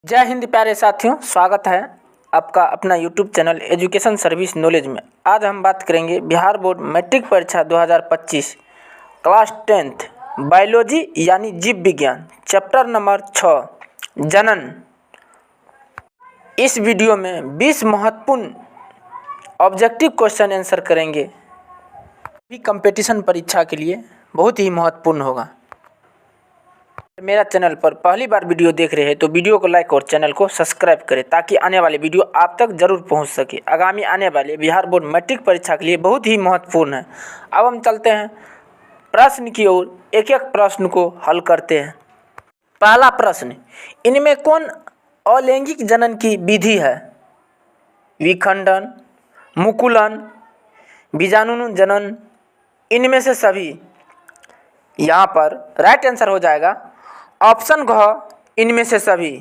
जय हिंद प्यारे साथियों, स्वागत है आपका अपना YouTube channel education service knowledge में। आज हम बात करेंगे बिहार बोर्ड मैट्रिक परीक्षा 2025 क्लास 10th बायोलॉजी यानी जीव विज्ञान चैप्टर नंबर 6 जनन। इस वीडियो में 20 महत्वपूर्ण ऑब्जेक्टिव क्वेश्चन आंसर करेंगे। भी कंपटीशन परीक्षा के लिए बहुत ही महत्वपूर्ण होगा। मेरा चैनल पर पहली बार वीडियो देख रहे हैं तो वीडियो को लाइक और चैनल को सब्सक्राइब करें ताकि आने वाले वीडियो आप तक जरूर पहुंच सके। आगामी आने वाले बिहार बोर्ड मैट्रिक परीक्षा के लिए बहुत ही महत्वपूर्ण है। अब हम चलते हैं प्रश्न की ओर, एक एक प्रश्न को हल करते हैं। पहला प्रश्न, इनमें कौन अलैंगिक जनन की विधि है? विखंडन, मुकुलन, बीजाणु जनन, इनमें से सभी। यहाँ पर राइट आंसर हो जाएगा ऑप्शन घ, इनमें से सभी।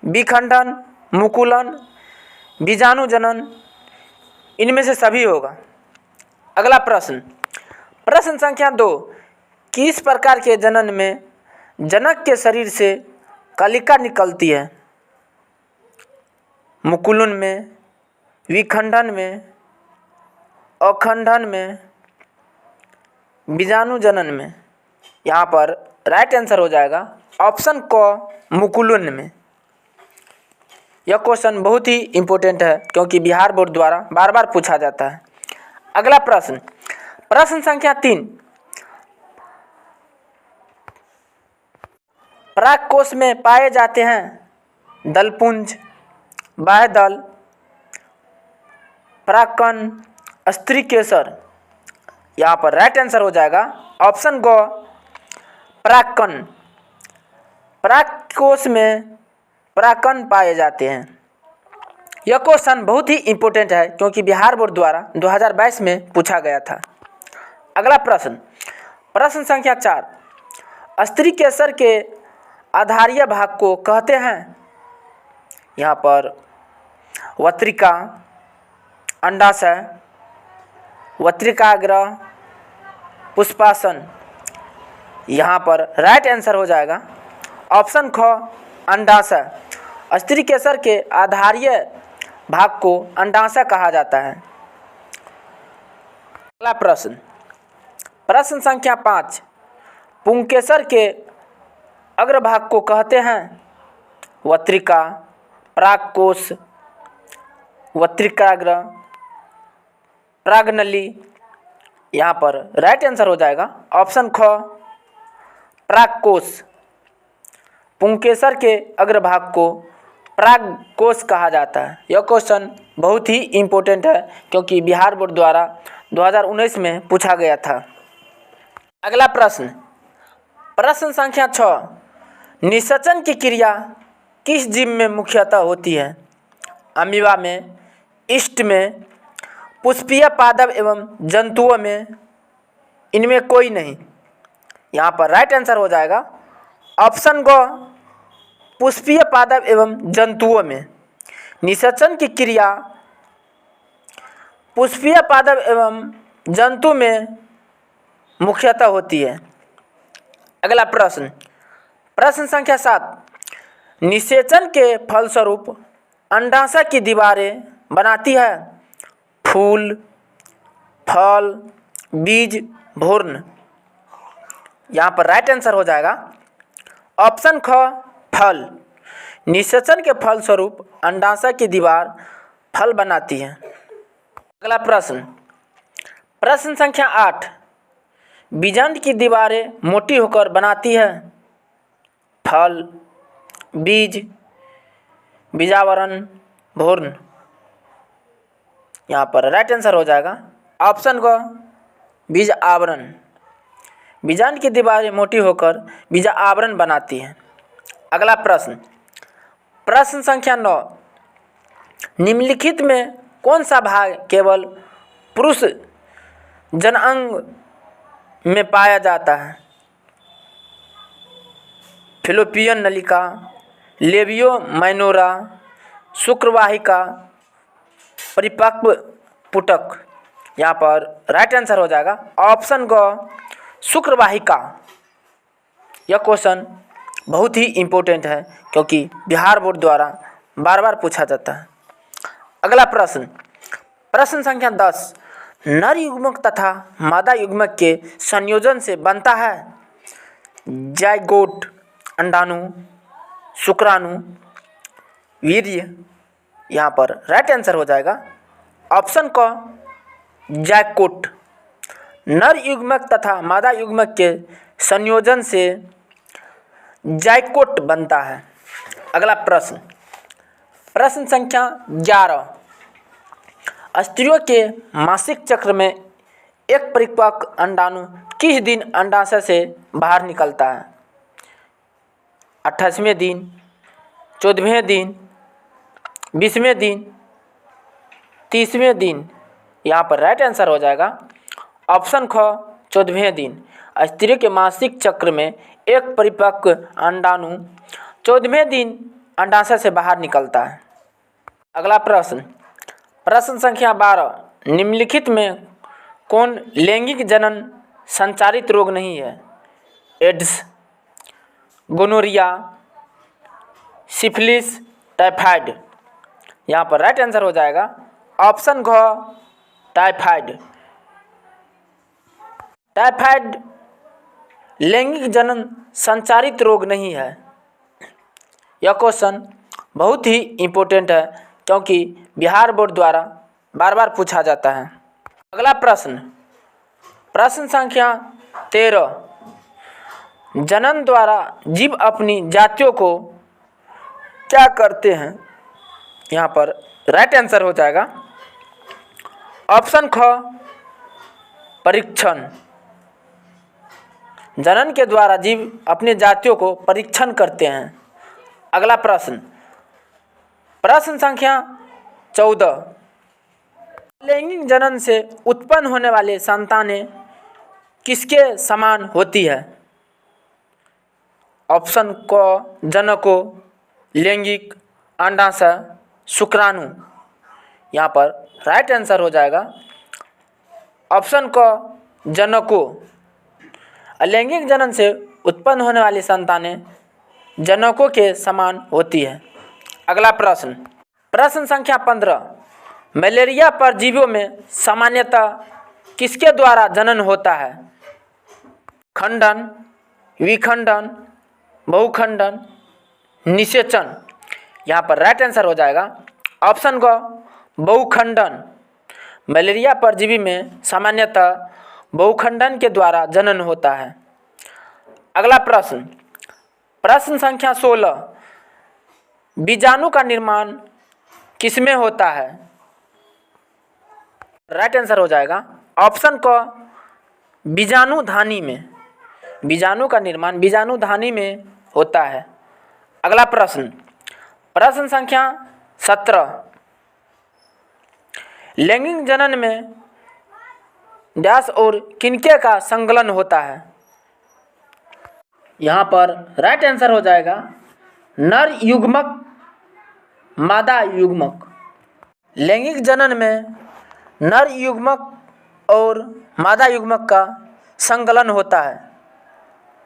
विखंडन, मुकुलन, बीजाणु जनन, इनमें से सभी होगा। अगला प्रश्न, प्रश्न संख्या 2, किस प्रकार के जनन में जनक के शरीर से कलिका निकलती है? मुकुलन में, विखंडन में, अखंडन में, बीजाणु जनन में। यहाँ पर राइट आंसर हो जाएगा ऑप्शन क, मुकुलन में। यह क्वेश्चन बहुत ही इम्पोर्टेंट है क्योंकि बिहार बोर्ड द्वारा बार बार पूछा जाता है। अगला प्रश्न, प्रश्न संख्या 3, परागकोश में पाए जाते हैं दलपुंज, बाह्यदल, परागकण, स्त्रीकेसर। यहाँ पर राइट आंसर हो जाएगा ऑप्शन ग, परागकण। परागकोश में परागकण पाए जाते हैं। यह क्वेश्चन बहुत ही इम्पोर्टेंट है क्योंकि बिहार बोर्ड द्वारा 2022 में पूछा गया था। अगला प्रश्न, प्रश्न संख्या 4, स्त्रीकेसर के आधारीय भाग को कहते हैं? यहाँ पर वत्रिका, अंडाशय, वत्रिकाग्र, पुष्पासन। यहाँ पर राइट आंसर हो जाएगा ऑप्शन ख, अंडाशय। स्त्रीकेसर के आधारीय भाग को अंडाशय कहा जाता है। अगला प्रश्न, प्रश्न संख्या 5, पुंकेसर के अग्रभाग को कहते हैं? वत्रिका, परागकोश, वत्रिकाग्र, परागनली। यहाँ पर राइट आंसर हो जाएगा ऑप्शन ख, परागकोश। पुंकेसर के अग्रभाग को परागकोश कहा जाता है। यह क्वेश्चन बहुत ही इम्पोर्टेंट है क्योंकि बिहार बोर्ड द्वारा 2019 में पूछा गया था। अगला प्रश्न, प्रश्न संख्या 6, निषेचन की क्रिया किस जीव में मुख्यतः होती है? अमीबा में, ईस्ट में, पुष्पीय पादप एवं जंतुओं में, इनमें कोई नहीं। यहाँ पर राइट आंसर हो जाएगा ऑप्शन ग, पुष्पीय पादप एवं जंतुओं में। निषेचन की क्रिया पुष्पीय पादप एवं जंतु में मुख्यतः होती है। अगला प्रश्न, प्रश्न संख्या 7, निषेचन के फलस्वरूप अंडाशय की दीवारें बनाती है? फूल, फल, बीज, भ्रूण। यहाँ पर राइट आंसर हो जाएगा ऑप्शन ख, फल। निषेचन के फलस्वरूप अंडाशय की दीवार फल बनाती है। अगला प्रश्न, प्रश्न संख्या 8, बीजांड की दीवारें मोटी होकर बनाती है? फल, बीज, बीजावरण, भ्रूण। यहाँ पर राइट आंसर हो जाएगा ऑप्शन ग, बीज आवरण। बीजांड की दीवारें मोटी होकर बीज आवरण बनाती हैं। अगला प्रश्न, प्रश्न संख्या 9, निम्नलिखित में कौन सा भाग केवल पुरुष जननांग में पाया जाता है? फैलोपियन नलिका, लेबियो माइनोरा, शुक्रवाहिका, परिपक्व पुटक। यहाँ पर राइट आंसर हो जाएगा ऑप्शन ग, शुक्रवाहिका। यह क्वेश्चन बहुत ही इम्पोर्टेंट है क्योंकि बिहार बोर्ड द्वारा बार बार पूछा जाता है। अगला प्रश्न, प्रश्न संख्या 10, नर युग्मक तथा मादा युग्मक के संयोजन से बनता है जाइगोट, अंडाणु, शुक्राणु, वीर्य। यहाँ पर राइट आंसर हो जाएगा ऑप्शन क जाइगोट। नर युग्मक तथा मादा युग्मक के संयोजन से जाइगोट बनता है। अगला प्रश्न, प्रश्न संख्या 11, स्त्रियों के मासिक चक्र में एक परिपक्व अंडाणु किस दिन अंडाशय से बाहर निकलता है? 28वें दिन, 14वें दिन, 20वें दिन, 30वें दिन। यहाँ पर राइट आंसर हो जाएगा ऑप्शन ख 14वें दिन। स्त्रियों के मासिक चक्र में एक परिपक्व अंडाणु 14वें दिन अंडाशय से बाहर निकलता है। अगला प्रश्न, प्रश्न संख्या 12, निम्नलिखित में कौन लैंगिक जनन संचारित रोग नहीं है? AIDS, gonorrhoea, syphilis, typhoid. यहाँ पर राइट आंसर हो जाएगा ऑप्शन घ टाइफाइड। टाइफाइड लैंगिक जनन संचारित रोग नहीं है। यह क्वेश्चन बहुत ही इम्पोर्टेंट है क्योंकि बिहार बोर्ड द्वारा बार बार पूछा जाता है। अगला प्रश्न, प्रश्न संख्या 13, जनन द्वारा जीव अपनी जातियों को क्या करते हैं? यहाँ पर राइट आंसर हो जाएगा ऑप्शन ख परीक्षण। जनन के द्वारा जीव अपनी जातियों को परीक्षण करते हैं। अगला प्रश्न, प्रश्न संख्या 14, लैंगिक जनन से उत्पन्न होने वाले संतानें किसके समान होती है? ऑप्शन क जनको, लैंगिक, अंडाशय, शुक्राणु। यहाँ पर राइट आंसर हो जाएगा ऑप्शन क जनको। लैंगिक जनन से उत्पन्न होने वाली संतानें जनकों के समान होती है। अगला प्रश्न, प्रश्न संख्या 15, मलेरिया परजीवियों में सामान्यतः किसके द्वारा जनन होता है? खंडन, विखंडन, बहुखंडन, निषेचन। यहाँ पर राइट आंसर हो जाएगा ऑप्शन ग बहुखंडन। मलेरिया परजीवी में सामान्यतः बहुखंडन के द्वारा जनन होता है। अगला प्रश्न, प्रश्न संख्या 16, बीजाणु का निर्माण किसमें होता है? राइट आंसर हो जाएगा ऑप्शन क बीजाणुधानी में। बीजाणु का निर्माण बीजाणुधानी में होता है। अगला प्रश्न, प्रश्न संख्या 17, लैंगिक जनन में डैश और किनके का संकलन होता है? यहाँ पर राइट आंसर हो जाएगा नर युग्मक, मादा युग्मक। लैंगिक जनन में नर युग्मक और मादा युग्मक का संकलन होता है।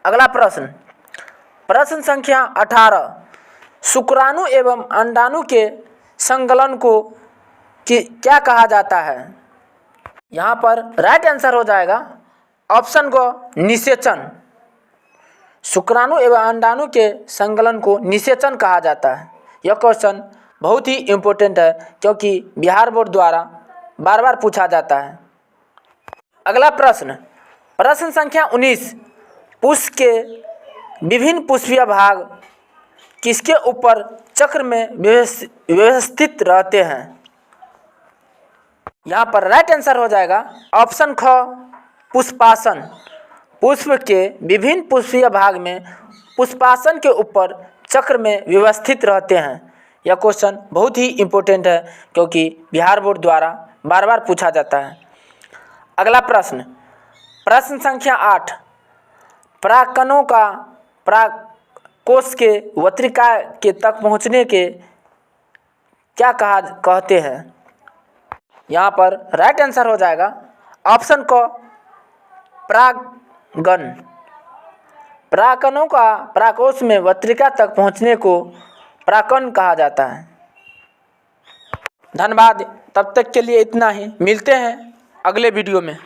अगला प्रश्न, प्रश्न संख्या 18, शुक्राणु एवं अंडाणु के संकलन को क्या कहा जाता है? यहाँ पर राइट आंसर हो जाएगा ऑप्शन ग निषेचन। शुक्राणु एवं अंडाणु के संकलन को निषेचन कहा जाता है। यह क्वेश्चन बहुत ही इम्पोर्टेंट है क्योंकि बिहार बोर्ड द्वारा बार बार पूछा जाता है। अगला प्रश्न, प्रश्न संख्या 19, पुष्प के विभिन्न पुष्पीय भाग किसके ऊपर चक्र में व्यवस्थित रहते हैं? यहाँ पर राइट आंसर हो जाएगा ऑप्शन ख पुष्पासन। पुष्प के विभिन्न पुष्पीय भाग में पुष्पासन के ऊपर चक्र में व्यवस्थित रहते हैं। यह क्वेश्चन बहुत ही इम्पोर्टेंट है क्योंकि बिहार बोर्ड द्वारा बार बार पूछा जाता है। अगला प्रश्न, प्रश्न संख्या 8, परागकणों का परागकोश के वत्रिका के तक पहुँचने के क्या कहते हैं? यहाँ पर राइट आंसर हो जाएगा ऑप्शन क परागगण। परागकणों का परागकोश में वत्रिका तक पहुंचने को परागकण कहा जाता है। धन्यवाद। तब तक के लिए इतना ही, मिलते हैं अगले वीडियो में।